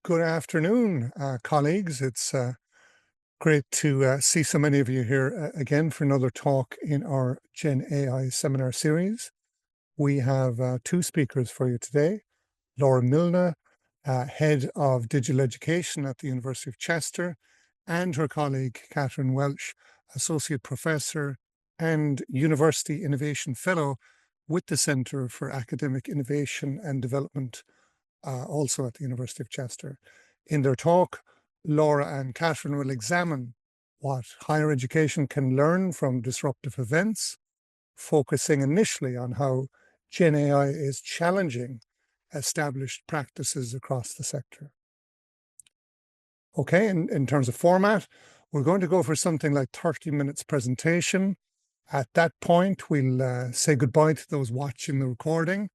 Good afternoon, colleagues. It's great to see so many of you here again for another talk in our Gen AI seminar series. We have two speakers for you today. Laura Milne, Head of Digital Education at the University of Chester, and her colleague Katharine Welsh, Associate Professor and University Innovation Fellow with the Centre for Academic Innovation and Development, also at the University of Chester. In their talk, Laura and Katharine will examine what higher education can learn from disruptive events, focusing initially on how Gen AI is challenging established practices across the sector. Okay, in terms of format, we're going to go for something like 30 minutes presentation. At that point, we'll say goodbye to those watching the recording.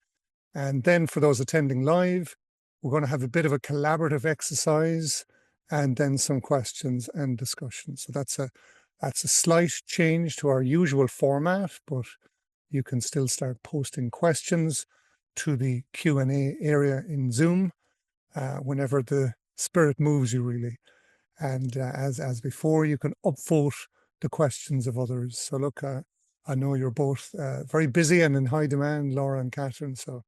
And then for those attending live, we're going to have a bit of a collaborative exercise and then some questions and discussion. So that's a slight change to our usual format, but you can still start posting questions to the Q&A area in Zoom whenever the spirit moves you, really. And as before, you can upvote the questions of others. So look, I know you're both very busy and in high demand, Laura and Katharine. So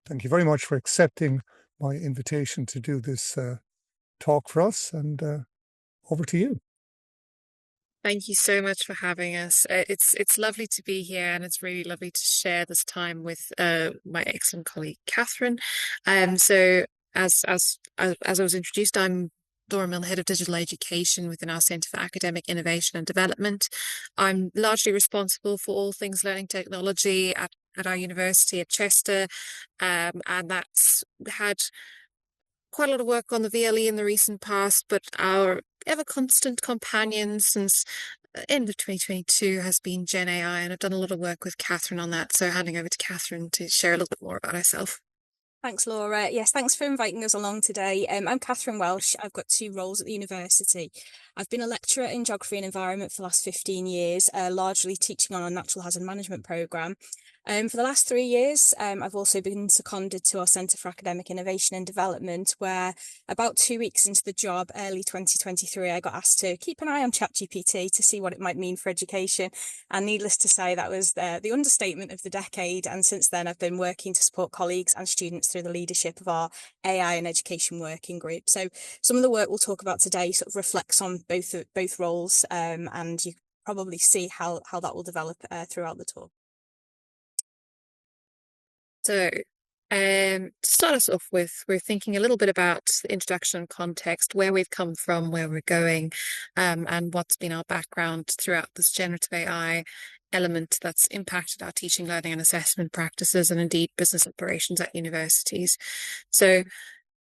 thank you very much for accepting my invitation to do this talk for us. And over to you. Thank you so much for having us. It's lovely to be here, and it's really lovely to share this time with my excellent colleague Katharine. So as I was introduced, I'm Laura Milne, Head of Digital Education within our Centre for Academic Innovation and Development. I'm largely responsible for all things learning technology at our university at Chester, and that's had quite a lot of work on the VLE in the recent past, but our ever constant companion since end of 2022 has been Gen AI, and I've done a lot of work with Katharine on that. So handing over to Katharine to share a little bit more about herself. Thanks, Laura. Yes, thanks for inviting us along today. I'm Katharine Welsh. I've got two roles at the university. I've been a lecturer in geography and environment for the last 15 years, largely teaching on our natural hazard management programme. For the last 3 years, I've also been seconded to our Centre for Academic Innovation and Development, where about 2 weeks into the job, early 2023, I got asked to keep an eye on ChatGPT to see what it might mean for education. And needless to say, that was the understatement of the decade. And since then, I've been working to support colleagues and students through the leadership of our AI and education working group. So some of the work we'll talk about today sort of reflects on both roles, and you probably see how that will develop throughout the talk. So to start us off with, we're thinking a little bit about the introduction and context, where we've come from, where we're going, and what's been our background throughout this generative AI element that's impacted our teaching, learning, and assessment practices, and indeed business operations at universities. So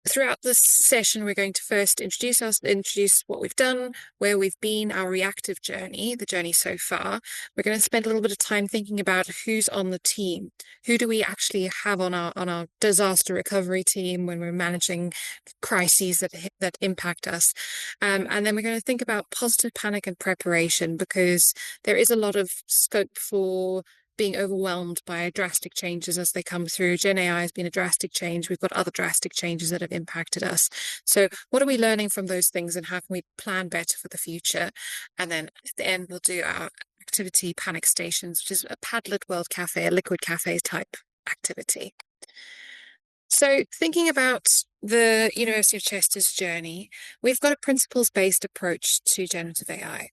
throughout this session, we're going to first introduce what we've done, where we've been, our reactive journey, the journey so far. We're going to spend a little bit of time thinking about who's on the team. Who do we actually have on our disaster recovery team when we're managing crises that impact us? And then we're going to think about positive panic and preparation, because there is a lot of scope for being overwhelmed by drastic changes as they come through. Gen AI has been a drastic change. We've got other drastic changes that have impacted us. So what are we learning from those things, and how can we plan better for the future? And then at the end, we'll do our activity panic stations, which is a Padlet World Cafe, a liquid cafe type activity. So thinking about the University of Chester's journey, we've got a principles-based approach to generative AI.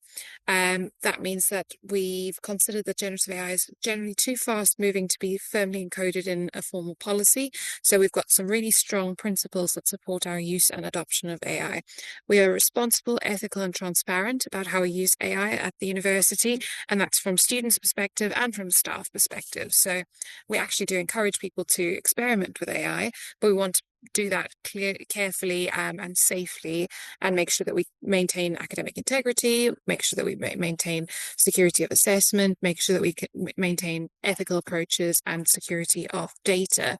That means that we've considered that generative AI is generally too fast-moving to be firmly encoded in a formal policy. So we've got some really strong principles that support our use and adoption of AI. We are responsible, ethical, and transparent about how we use AI at the university, and that's from students' perspective and from staff perspective. So we actually do encourage people to experiment with AI, but we want to do that carefully and safely, and make sure that we maintain academic integrity, make sure that we maintain security of assessment, make sure that we can maintain ethical approaches and security of data.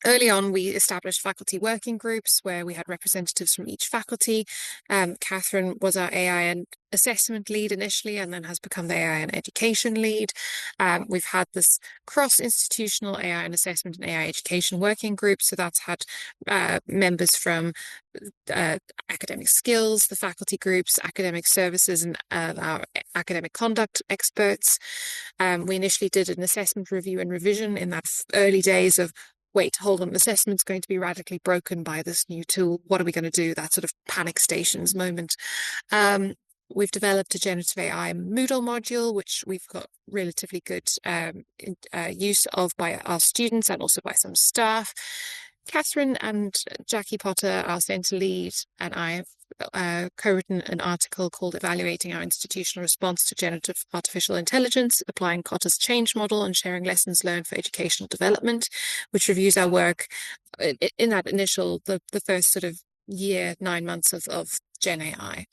Early on, we established faculty working groups where we had representatives from each faculty. Katharine was our AI and assessment lead initially, and then has become the AI and education lead. We've had this cross-institutional AI and assessment and AI education working group. So that's had members from academic skills, the faculty groups, academic services, and our academic conduct experts. We initially did an assessment review and revision in that early days of, wait, hold on, assessment's going to be radically broken by this new tool. What are we going to do? That sort of panic stations moment. We've developed a generative AI Moodle module, which we've got relatively good use of by our students and also by some staff. Katharine and Jackie Potter, our centre lead, and I have co-written an article called Evaluating Our Institutional Response to Generative Artificial Intelligence, Applying Kotter's Change Model and Sharing Lessons Learned for Educational Development, which reviews our work in that initial, the first sort of year, 9 months of GenAI.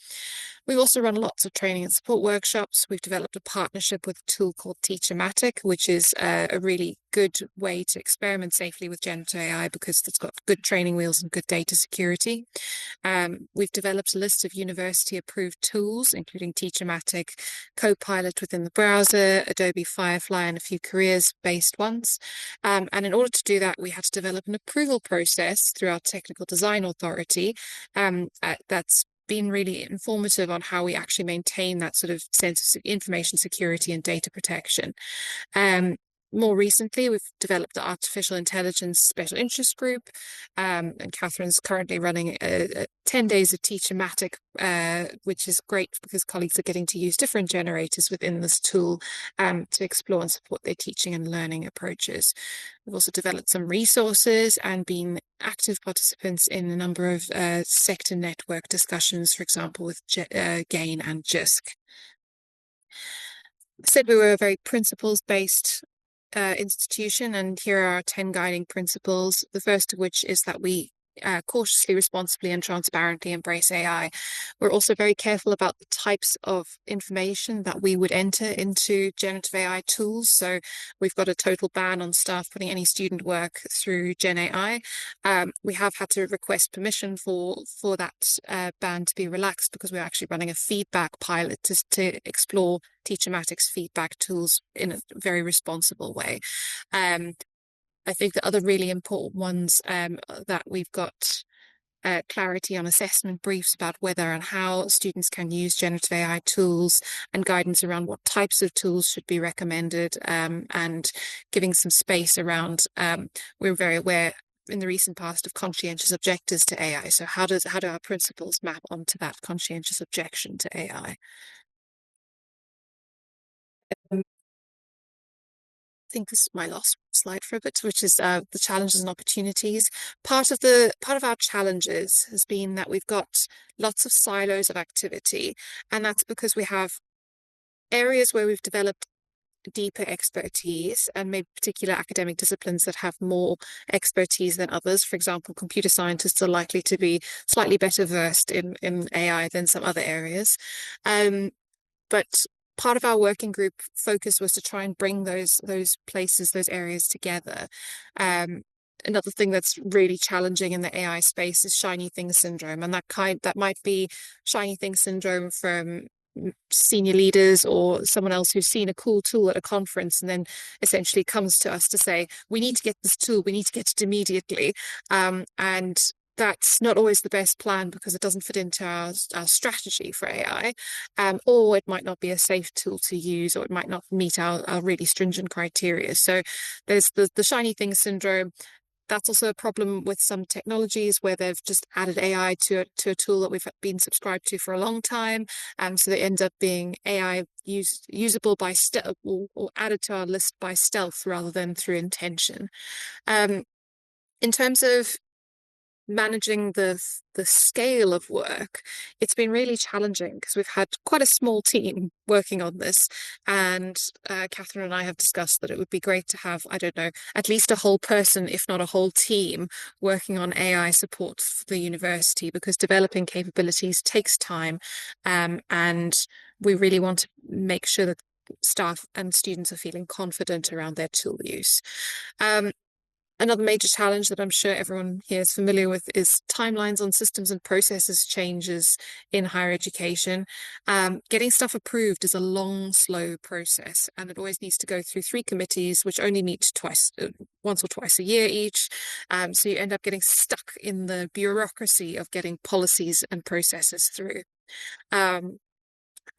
We've also run lots of training and support workshops. We've developed a partnership with a tool called Teachermatic, which is a really good way to experiment safely with generative AI because it's got good training wheels and good data security. We've developed a list of university-approved tools, including Teachermatic, Copilot within the browser, Adobe Firefly, and a few careers-based ones. And in order to do that, we had to develop an approval process through our technical design authority that's been really informative on how we actually maintain that sort of sense of information security and data protection. More recently, we've developed the Artificial Intelligence Special Interest Group, and Katharine's currently running 10 days of Teachermatic, which is great because colleagues are getting to use different generators within this tool to explore and support their teaching and learning approaches. We've also developed some resources and been active participants in a number of sector network discussions, for example, with GAIN and JISC. I said we were a very principles-based institution, and here are our 10 guiding principles. The first of which is that we cautiously, responsibly, and transparently embrace AI. We're also very careful about the types of information that we would enter into generative AI tools. So we've got a total ban on staff putting any student work through GenAI. We have had to request permission for that ban to be relaxed because we're actually running a feedback pilot to explore Teachermatic's feedback tools in a very responsible way. I think the other really important ones that we've got clarity on assessment briefs about whether and how students can use generative AI tools and guidance around what types of tools should be recommended, and giving some space around, we're very aware in the recent past of conscientious objectors to AI. So how do our principles map onto that conscientious objection to AI? I think this is my last slide for a bit, which is the challenges and opportunities. Part of our challenges has been that we've got lots of silos of activity, and that's because we have areas where we've developed deeper expertise and maybe particular academic disciplines that have more expertise than others. For example, computer scientists are likely to be slightly better versed in AI than some other areas. But part of our working group focus was to try and bring those places, those areas together. Another thing that's really challenging in the AI space is shiny thing syndrome, and that might be shiny thing syndrome from senior leaders or someone else who's seen a cool tool at a conference and then essentially comes to us to say, we need to get this tool, we need to get it immediately. And that's not always the best plan because it doesn't fit into our strategy for AI, or it might not be a safe tool to use, or it might not meet our really stringent criteria. So there's the shiny thing syndrome. That's also a problem with some technologies where they've just added AI to a tool that we've been subscribed to for a long time. So they end up being AI usable by stealth, or added to our list by stealth rather than through intention. In terms of managing the scale of work, it's been really challenging because we've had quite a small team working on this, and Katharine and I have discussed that it would be great to have, I don't know, at least a whole person, if not a whole team, working on AI support for the university, because developing capabilities takes time, and we really want to make sure that staff and students are feeling confident around their tool use. Another major challenge that I'm sure everyone here is familiar with is timelines on systems and processes changes in higher education. Getting stuff approved is a long, slow process, and it always needs to go through 3 committees, which only meet once or twice a year each. So you end up getting stuck in the bureaucracy of getting policies and processes through.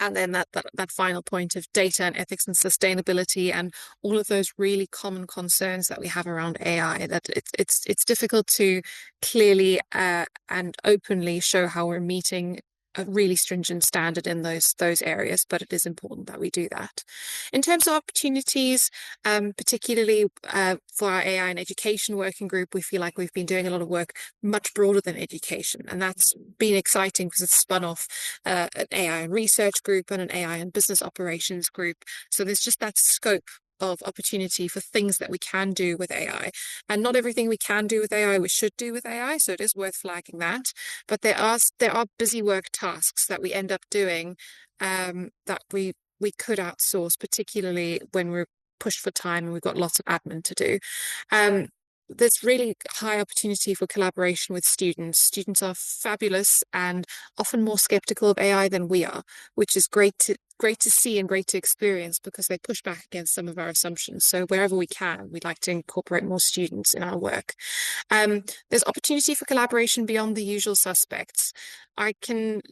And then that final point of data and ethics and sustainability and all of those really common concerns that we have around AI, that it's difficult to clearly and openly show how we're meeting a really stringent standard in those areas, but it is important that we do that. In terms of opportunities, particularly for our AI and education working group, we feel like we've been doing a lot of work much broader than education, and that's been exciting because it's spun off an AI and research group and an AI and business operations group. So there's just that scope of opportunity for things that we can do with AI. And not everything we can do with AI we should do with AI, so it is worth flagging that. But there are busy work tasks that we end up doing that we could outsource, particularly when we're pushed for time and we've got lots of admin to do. There's really high opportunity for collaboration with students. Students are fabulous and often more skeptical of AI than we are, which is great to see and great to experience because they push back against some of our assumptions. So wherever we can, we'd like to incorporate more students in our work. There's opportunity for collaboration beyond the usual suspects. I can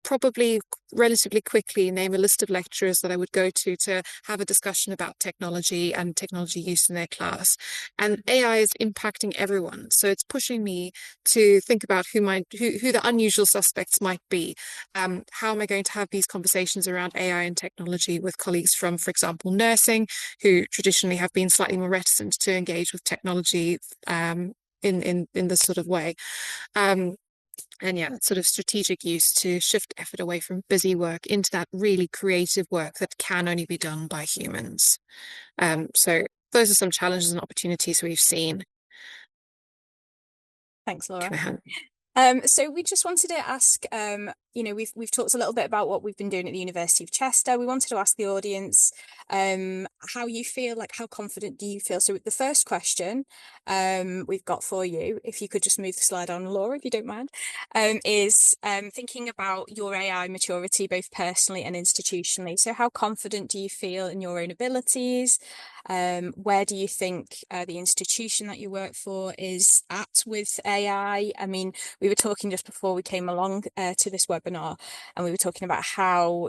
probably relatively quickly name a list of lecturers that I would go to have a discussion about technology and technology use in their class. And AI is impacting everyone. So it's pushing me to think about who the unusual suspects might be. How am I going to have these conversations around AI and technology with colleagues from, for example, nursing, who traditionally have been slightly more reticent to engage with technology in this sort of way. And yeah, that sort of strategic use to shift effort away from busy work into that really creative work that can only be done by humans. So those are some challenges and opportunities we've seen. Thanks, Laura. Can I have- So we just wanted to ask, we've talked a little bit about what we've been doing at the University of Chester. We wanted to ask the audience how you feel, like how confident do you feel? So the first question we've got for you, if you could just move the slide on, Laura, if you don't mind, is thinking about your AI maturity, both personally and institutionally. So how confident do you feel in your own abilities? Where do you think the institution that you work for is at with AI? I mean, we were talking just before we came along to this webinar, and we were talking about how,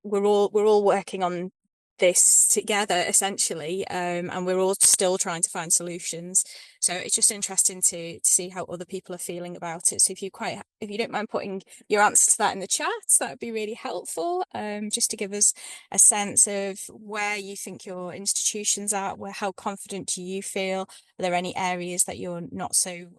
we're all working on this together essentially, and we're all still trying to find solutions. So it's just interesting to see how other people are feeling about it. So if you don't mind putting your answer to that in the chat, that would be really helpful, just to give us a sense of where you think your institution's at, how confident do you feel? Are there any areas that you're not so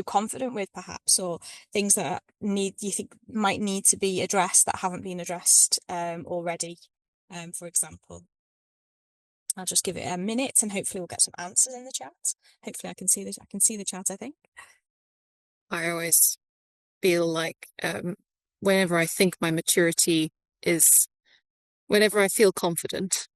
confident with, perhaps, or things that you think might need to be addressed that haven't been addressed already, for example? I'll just give it a minute and hopefully we'll get some answers in the chat. Hopefully I can see the chat, I think. I always feel like whenever I think my maturity is, whenever I feel confident,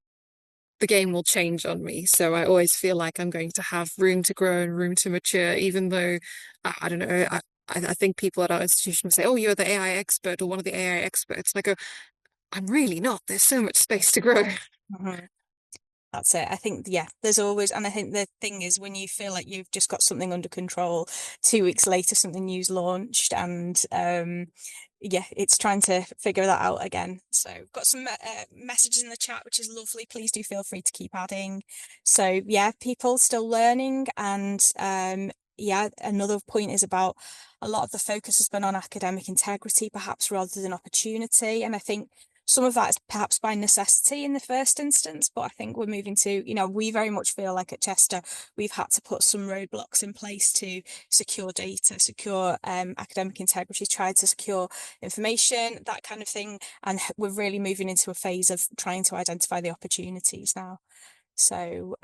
the game will change on me. So I always feel like I'm going to have room to grow and room to mature, even though, I don't know, I think people at our institution say, oh, you're the AI expert or one of the AI experts. And I go, I'm really not. There's so much space to grow. Mm-hmm. That's it. I think, yeah, there's always, and I think the thing is when you feel like you've just got something under control, 2 weeks later, something new's launched, and yeah, it's trying to figure that out again. So we've got some messages in the chat, which is lovely. Please do feel free to keep adding. So yeah, people still learning. And yeah, another point is about a lot of the focus has been on academic integrity, perhaps rather than opportunity. And I think some of that is perhaps by necessity in the first instance, but I think we're moving to, we very much feel like at Chester, we've had to put some roadblocks in place to secure data, secure academic integrity, try to secure information, that kind of thing. And we're really moving into a phase of trying to identify the opportunities now. So,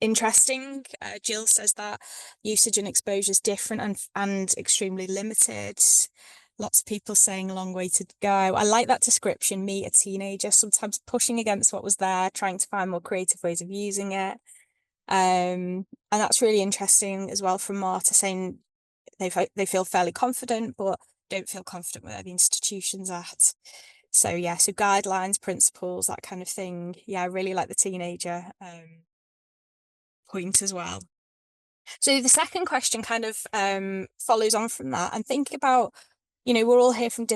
interesting. Jill says that usage and exposure is different and extremely limited. Lots of people saying a long way to go. I like that description, me, a teenager, sometimes pushing against what was there, trying to find more creative ways of using it. And that's really interesting as well from Marta, saying they feel fairly confident, but don't feel confident where the institution's at. So yeah, so guidelines, principles, that kind of thing. Yeah, I really like the teenager point as well. So the second question kind of follows on from that, and think about, we're all here from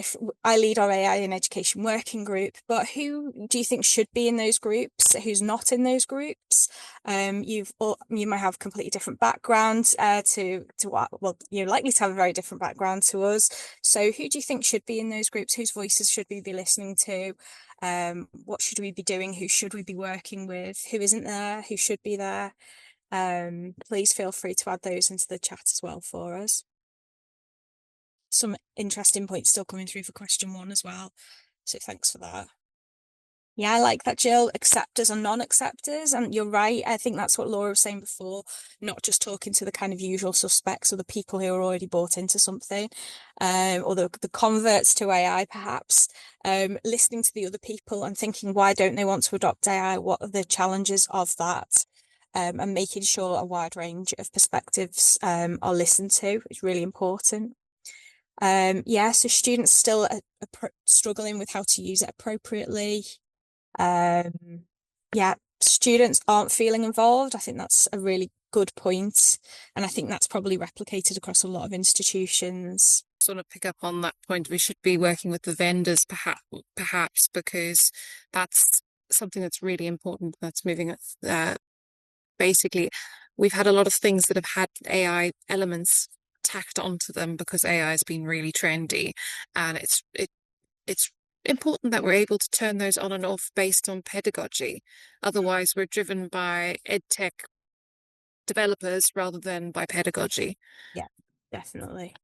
I lead our AI in education working group, but who do you think should be in those groups? Who's not in those groups? You might have completely different backgrounds to what, well, you're likely to have a very different background to us. So who do you think should be in those groups? Whose voices should we be listening to? What should we be doing? Who should we be working with? Who isn't there? Who should be there? Please feel free to add those into the chat as well for us. Some interesting points still coming through for question 1 as well. So thanks for that. Yeah, I like that, Jill. Acceptors and non-acceptors. And you're right. I think that's what Laura was saying before, not just talking to the kind of usual suspects or the people who are already bought into something, or the converts to AI, perhaps, listening to the other people and thinking, why don't they want to adopt AI? What are the challenges of that? And making sure a wide range of perspectives are listened to is really important. Yeah, so students still struggling with how to use it appropriately. Yeah, students aren't feeling involved. I think that's a really good point, and I think that's probably replicated across a lot of institutions. Sort of pick up on that point. We should be working with the vendors, perhaps, because that's something that's really important. That's moving. Basically, we've had a lot of things that have had AI elements tacked onto them because AI has been really trendy, and it's important that we're able to turn those on and off based on pedagogy. Otherwise, we're driven by edtech developers rather than by pedagogy. Yeah, definitely.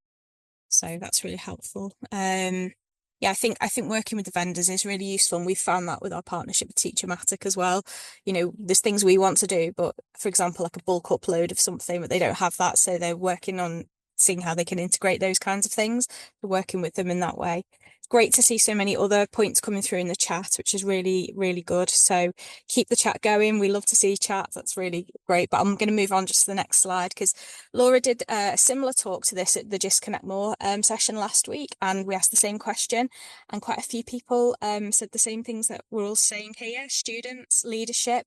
So that's really helpful. Yeah, I think working with the vendors is really useful, and we've found that with our partnership with Teachermatic as well. There's things we want to do, but for example, like a bulk upload of something, but they don't have that, so they're working on seeing how they can integrate those kinds of things. We're working with them in that way. It's great to see so many other points coming through in the chat, which is really, really good. So keep the chat going. We love to see chat. That's really great. But I'm going to move on just to the next slide, because Laura did a similar talk to this at the Just Connect More session last week, and we asked the same question, and quite a few people said the same things that we're all saying here: students, leadership,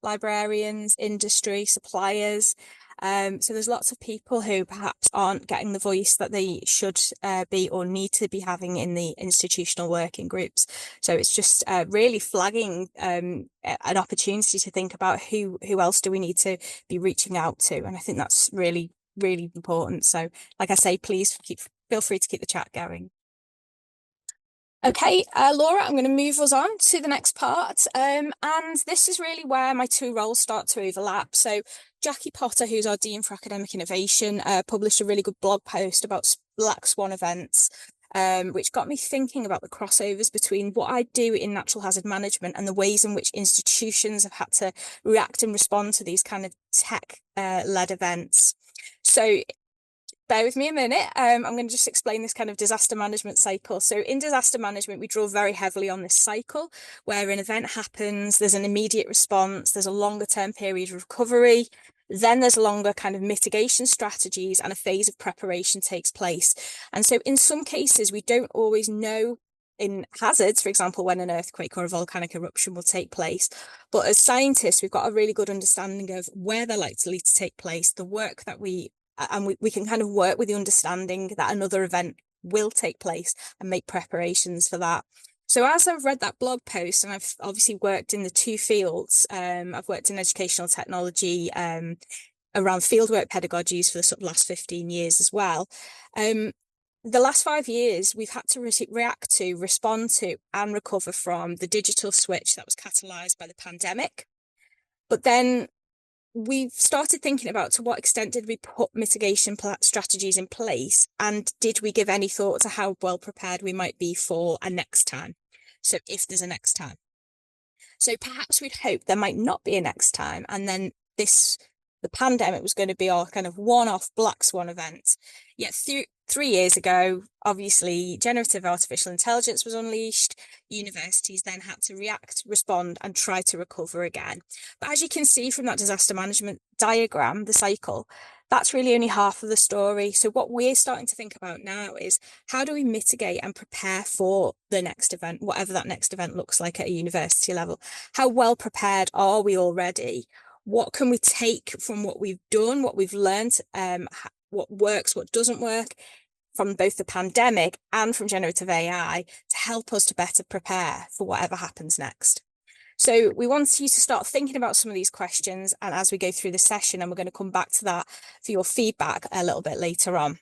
librarians, industry, suppliers. So there's lots of people who perhaps aren't getting the voice that they should be or need to be having in the institutional working groups. So it's just really flagging an opportunity to think about who else do we need to be reaching out to. And I think that's really, really important. So like I say, please feel free to keep the chat going. Okay, Laura, I'm going to move us on to the next part. And this is really where my two roles start to overlap. So Jackie Potter, who's our Dean for Academic Innovation, published a really good blog post about Black Swan events, which got me thinking about the crossovers between what I do in natural hazard management and the ways in which institutions have had to react and respond to these kind of tech-led events. So bear with me a minute. I'm going to just explain this kind of disaster management cycle. So in disaster management, we draw very heavily on this cycle where an event happens, there's an immediate response, there's a longer term period of recovery, then there's longer kind of mitigation strategies, and a phase of preparation takes place. And so in some cases, we don't always know in hazards, for example, when an earthquake or a volcanic eruption will take place. But as scientists, we've got a really good understanding of where they're likely to take place, the work that we can kind of work with the understanding that another event will take place and make preparations for that. So as I've read that blog post, and I've obviously worked in the two fields, I've worked in educational technology around fieldwork pedagogies for the sort of last 15 years as well. The last 5 years, we've had to react to, respond to, and recover from the digital switch that was catalysed by the pandemic. But then we've started thinking about, to what extent did we put mitigation strategies in place, and did we give any thought to how well prepared we might be for a next time? So if there's a next time. So perhaps we'd hope there might not be a next time, and then the pandemic was going to be our kind of one-off black swan event. Yet 3 years ago, obviously, generative artificial intelligence was unleashed. Universities then had to react, respond, and try to recover again. But as you can see from that disaster management diagram, the cycle, that's really only half of the story. So what we're starting to think about now is how do we mitigate and prepare for the next event, whatever that next event looks like at a university level? How well prepared are we already? What can we take from what we've done, what we've learned, what works, what doesn't work from both the pandemic and from generative AI to help us to better prepare for whatever happens next? So we want you to start thinking about some of these questions, and as we go through the session, and we're going to come back to that for your feedback a little bit later on.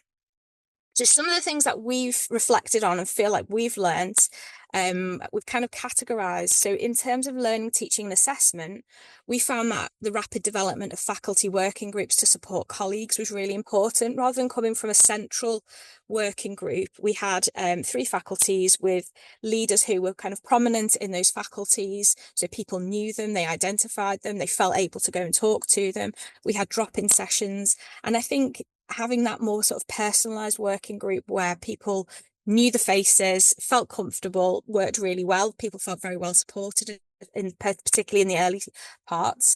So some of the things that we've reflected on and feel like we've learned, we've kind of categorized. So in terms of learning, teaching and assessment, we found that the rapid development of faculty working groups to support colleagues was really important. Rather than coming from a central working group, we had 3 faculties with leaders who were kind of prominent in those faculties. So people knew them, they identified them, they felt able to go and talk to them. We had drop-in sessions. And I think having that more sort of personalized working group where people knew the faces, felt comfortable, worked really well. People felt very well supported, particularly in the early parts.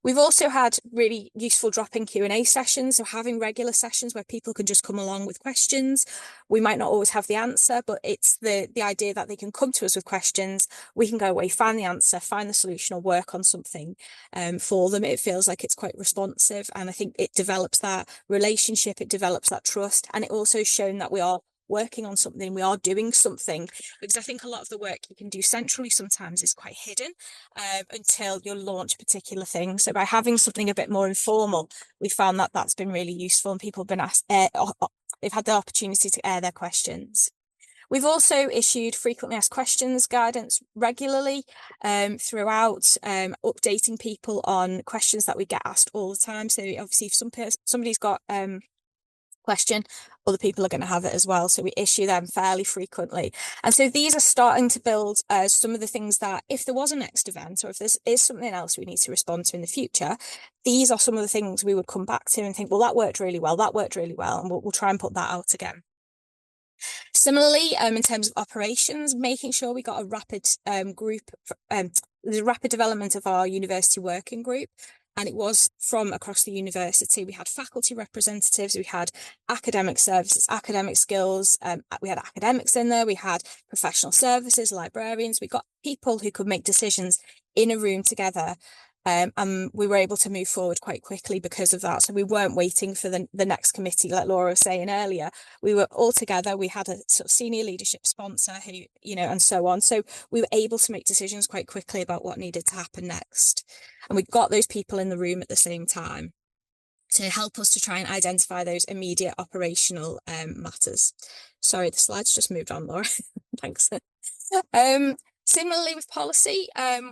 We've also had really useful drop-in Q&A sessions, so having regular sessions where people can just come along with questions. We might not always have the answer, but it's the idea that they can come to us with questions. We can go away, find the answer, find the solution, or work on something for them. It feels like it's quite responsive, and I think it develops that relationship, it develops that trust, and it also shown that we are working on something, we are doing something, because I think a lot of the work you can do centrally sometimes is quite hidden until you launch particular things. So by having something a bit more informal, we found that that's been really useful, and people have been asked, they've had the opportunity to air their questions. We've also issued frequently asked questions guidance regularly throughout, updating people on questions that we get asked all the time. So obviously if somebody's got question, other people are going to have it as well, so we issue them fairly frequently. And so these are starting to build some of the things that if there was a next event, or if there is something else we need to respond to in the future, these are some of the things we would come back to and think, well, that worked really well, and we'll try and put that out again. Similarly, in terms of operations, making sure we got a rapid the rapid development of our university working group. And it was from across the university. We had faculty representatives, we had academic services, academic skills, we had academics in there, we had professional services, librarians, we got people who could make decisions in a room together. And we were able to move forward quite quickly because of that. So we weren't waiting for the next committee, like Laura was saying earlier. We were all together. We had a sort of senior leadership sponsor who, and so on. So we were able to make decisions quite quickly about what needed to happen next. And we got those people in the room at the same time to help us to try and identify those immediate operational matters. Sorry, the slides just moved on, Laura. Thanks. Similarly with policy,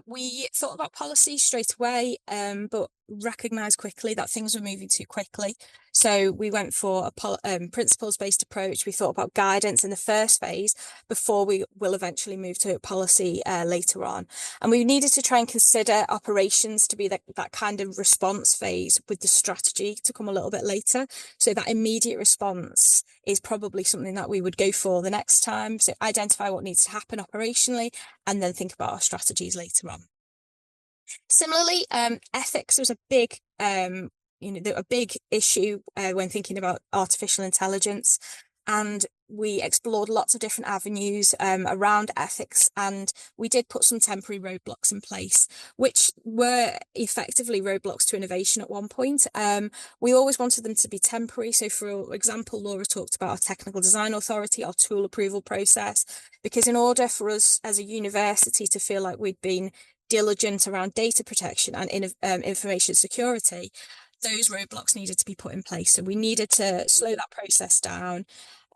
we thought about policy straight away, but recognised quickly that things were moving too quickly. So we went for a principles-based approach. We thought about guidance in the first phase before we will eventually move to policy later on. And we needed to try and consider operations to be that kind of response phase, with the strategy to come a little bit later. So that immediate response is probably something that we would go for the next time. So identify what needs to happen operationally, and then think about our strategies later on. Similarly, ethics was a big issue when thinking about artificial intelligence, and we explored lots of different avenues around ethics, and we did put some temporary roadblocks in place, which were effectively roadblocks to innovation at one point. We always wanted them to be temporary. So for example, Laura talked about our technical design authority, our tool approval process, because in order for us as a university to feel like we'd been diligent around data protection and information security, those roadblocks needed to be put in place. So we needed to slow that process down,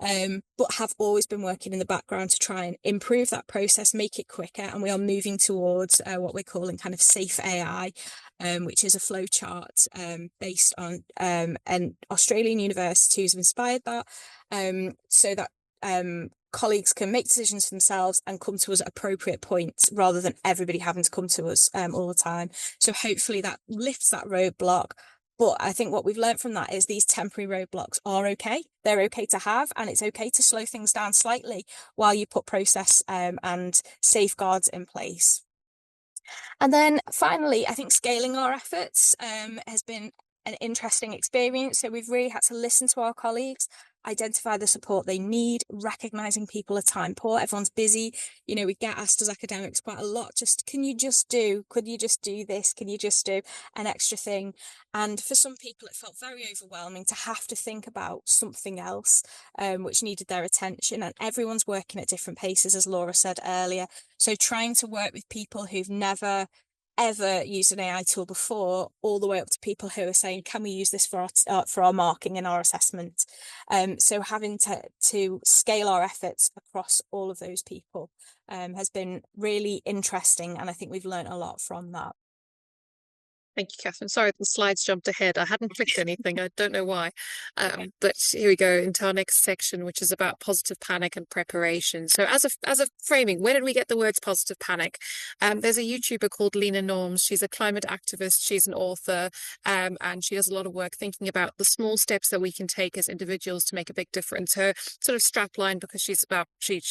but have always been working in the background to try and improve that process, make it quicker. And we are moving towards what we're calling kind of safe AI, which is a flow chart based on an Australian university who's inspired that, so that colleagues can make decisions for themselves and come to us at appropriate points, rather than everybody having to come to us all the time. So hopefully that lifts that roadblock, But I think what we've learned from that is these temporary roadblocks are okay. They're okay to have, and it's okay to slow things down slightly while you put process and safeguards in place. And then finally, I think scaling our efforts has been an interesting experience. So we've really had to listen to our colleagues, identify the support they need, recognizing people are time poor. Everyone's busy. You know, we get asked as academics quite a lot, just, could you just do this? Can you just do an extra thing? And for some people, it felt very overwhelming to have to think about something else, which needed their attention. And everyone's working at different paces, as Laura said earlier. So trying to work with people who've never ever used an AI tool before, all the way up to people who are saying, can we use this for our marking and our assessment? So having to scale our efforts across all of those people has been really interesting, and I think we've learned a lot from that. Thank you, Katharine. Sorry, the slides jumped ahead. I hadn't clicked anything. I don't know why. But here we go into our next section, which is about positive panic and preparation. So as a framing, where did we get the words positive panic? There's a YouTuber called Lena Norms. She's a climate activist. She's an author, and she does a lot of work thinking about the small steps that we can take as individuals to make a big difference. Her sort of strapline, because she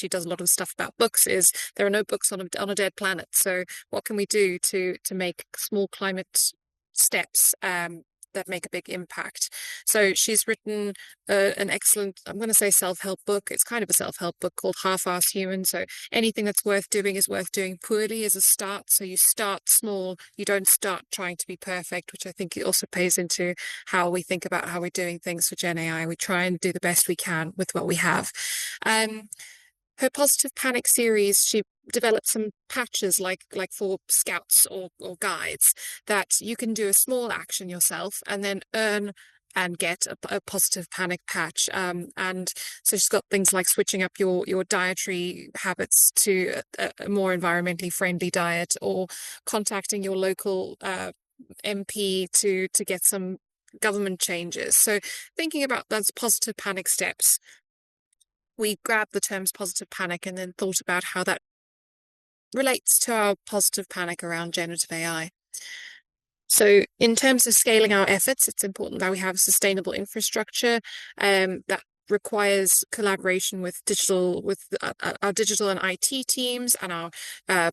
does a lot of stuff about books, is there are no books on a dead planet. So what can we do to make small climate steps that make a big impact? So she's written an excellent, I'm going to say self-help book. It's kind of a self-help book called Half-Assed Human. So anything that's worth doing is worth doing poorly as a start. So you start small. You don't start trying to be perfect, which I think it also pays into how we think about how we're doing things for GenAI. We try and do the best we can with what we have. Her positive panic series, she developed some patches like for scouts or guides that you can do a small action yourself and then earn and get a positive panic patch. And so she's got things like switching up your dietary habits to a more environmentally friendly diet, or contacting your local MP to get some government changes. So thinking about those positive panic steps, we grabbed the terms positive panic and then thought about how that relates to our positive panic around generative AI. So in terms of scaling our efforts, it's important that we have sustainable infrastructure that requires collaboration with our digital and IT teams and our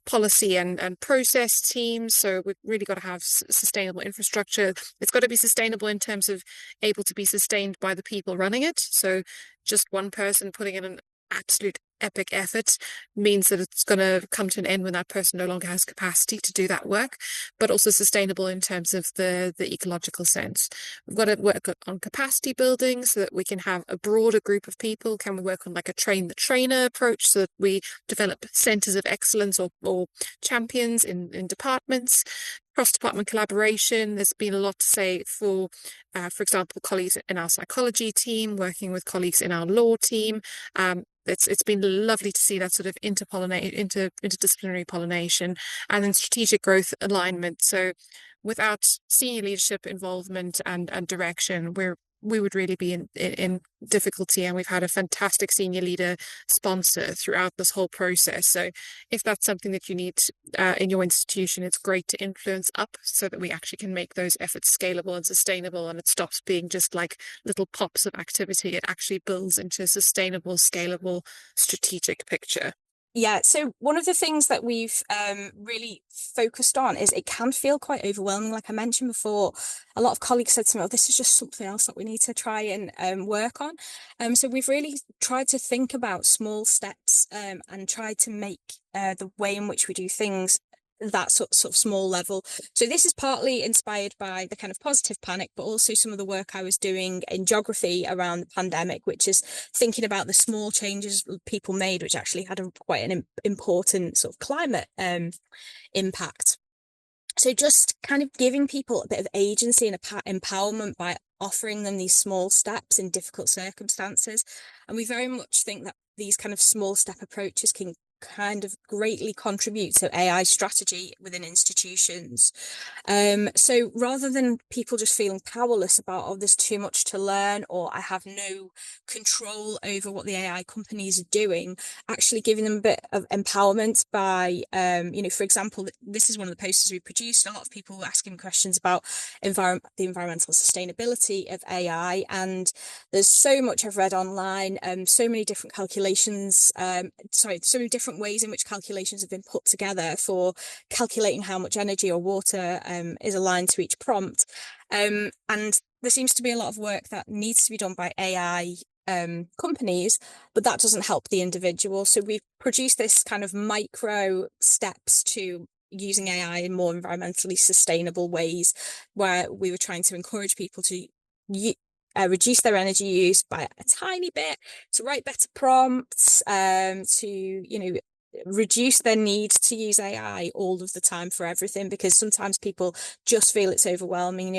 policy and process teams. So we've really got to have sustainable infrastructure. It's got to be sustainable in terms of able to be sustained by the people running it. So just one person putting in an absolute epic effort means that it's going to come to an end when that person no longer has capacity to do that work, but also sustainable in terms of the ecological sense. We've got to work on capacity building so that we can have a broader group of people. Can we work on like a train the trainer approach so that we develop centers of excellence or champions in departments? Cross-department collaboration. There's been a lot to say for example, colleagues in our psychology team, working with colleagues in our law team. It's been lovely to see that sort of interdisciplinary pollination, and then strategic growth alignment. So without senior leadership involvement and direction, we would really be in difficulty, and we've had a fantastic senior leader sponsor throughout this whole process. So if that's something that you need in your institution, it's great to influence up so that we actually can make those efforts scalable and sustainable, and it stops being just like little pops of activity. It actually builds into a sustainable, scalable, strategic picture. Yeah, so one of the things that we've really focused on is it can feel quite overwhelming. Like I mentioned before, a lot of colleagues said to me, oh, this is just something else that we need to try and work on. So we've really tried to think about small steps and tried to make the way in which we do things that sort of small level. So this is partly inspired by the kind of positive panic, but also some of the work I was doing in geography around the pandemic, which is thinking about the small changes people made, which actually had quite an important sort of climate impact. So just kind of giving people a bit of agency and empowerment by offering them these small steps in difficult circumstances. And we very much think that these kind of small step approaches can kind of greatly contribute to AI strategy within institutions. So rather than people just feeling powerless about, oh, there's too much to learn, or I have no control over what the AI companies are doing, actually giving them a bit of empowerment by, for example, this is one of the posters we produced. A lot of people were asking questions about the environmental sustainability of AI, and there's so much I've read online, so many different calculations, so many different ways in which calculations have been put together for calculating how much energy or water is aligned to each prompt. And there seems to be a lot of work that needs to be done by AI companies, but that doesn't help the individual. So we've produced this kind of micro steps to using AI in more environmentally sustainable ways, where we were trying to encourage people to reduce their energy use by a tiny bit, to write better prompts, to reduce their need to use AI all of the time for everything, because sometimes people just feel it's overwhelming.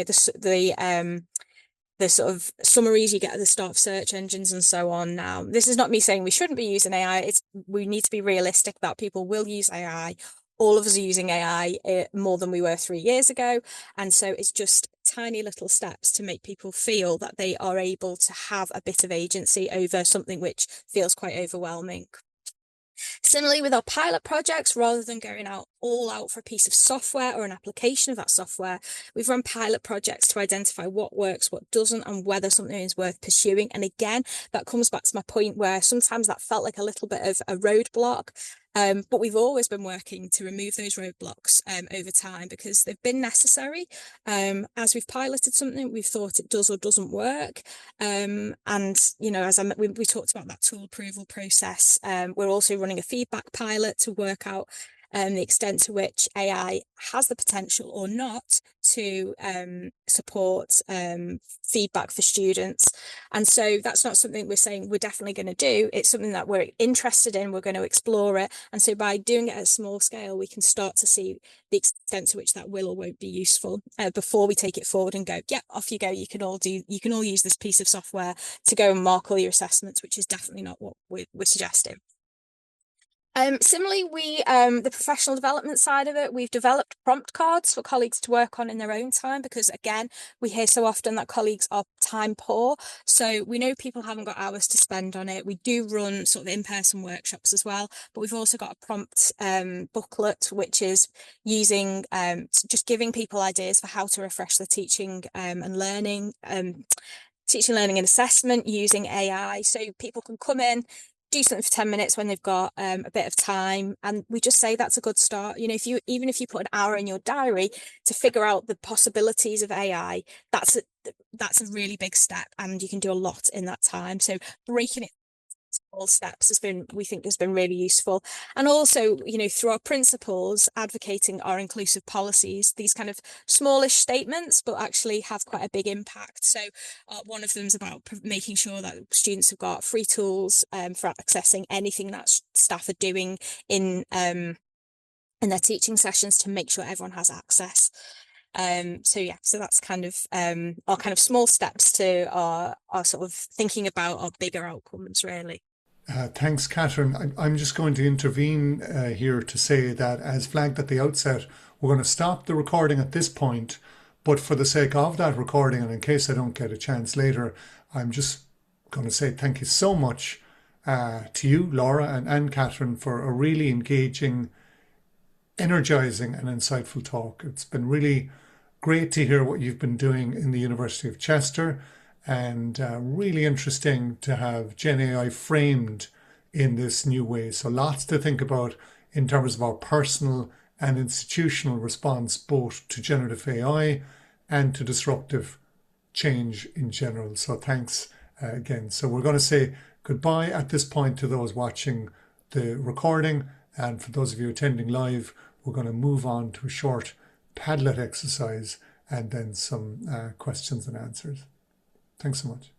The sort of summaries you get at the start of search engines and so on. Now, this is not me saying we shouldn't be using AI. We need to be realistic that people will use AI. All of us are using AI more than we were 3 years ago. And so it's just tiny little steps to make people feel that they are able to have a bit of agency over something which feels quite overwhelming. Similarly, with our pilot projects, rather than going all out for a piece of software or an application of that software, we've run pilot projects to identify what works, what doesn't, and whether something is worth pursuing. And again, that comes back to my point where sometimes that felt like a little bit of a roadblock. But we've always been working to remove those roadblocks over time, because they've been necessary. As we've piloted something, we've thought it does or doesn't work. And, as we talked about that tool approval process, we're also running a feedback pilot to work out the extent to which AI has the potential or not to support feedback for students. And so that's not something we're saying we're definitely going to do. It's something that we're interested in. We're going to explore it. And so by doing it at a small scale, we can start to see the extent to which that will or won't be useful before we take it forward and go, yeah, off you go. You can all use this piece of software to go and mark all your assessments, which is definitely not what we're suggesting. Similarly, the professional development side of it, we've developed prompt cards for colleagues to work on in their own time, because again, we hear so often that colleagues are time poor. So we know people haven't got hours to spend on it. We do run sort of in-person workshops as well, but we've also got a prompt booklet, which is using just giving people ideas for how to refresh their teaching and learning. Teaching, learning and assessment using AI. So people can come in, do something for 10 minutes when they've got a bit of time. And we just say that's a good start. Even if you put an hour in your diary to figure out the possibilities of AI, that's a really big step, and you can do a lot in that time. So breaking it all steps we think has been really useful. And also, through our principles, advocating our inclusive policies, these kind of smallish statements, but actually have quite a big impact. So one of them is about making sure that students have got free tools for accessing anything that staff are doing in their teaching sessions, to make sure everyone has access. So that's kind of our kind of small steps to our sort of thinking about our bigger outcomes, really. Thanks, Katharine. I'm just going to intervene here to say that, as flagged at the outset, we're going to stop the recording at this point. But for the sake of that recording, and in case I don't get a chance later, I'm just going to say thank you so much to you, Laura, and Katharine, for a really engaging, energizing and insightful talk. It's been really great to hear what you've been doing in the University of Chester, and really interesting to have GenAI framed in this new way. So lots to think about in terms of our personal and institutional response, both to generative AI and to disruptive change in general. So thanks again. So we're going to say goodbye at this point to those watching the recording. And for those of you attending live, we're going to move on to a short Padlet exercise and then some questions and answers. Thanks so much.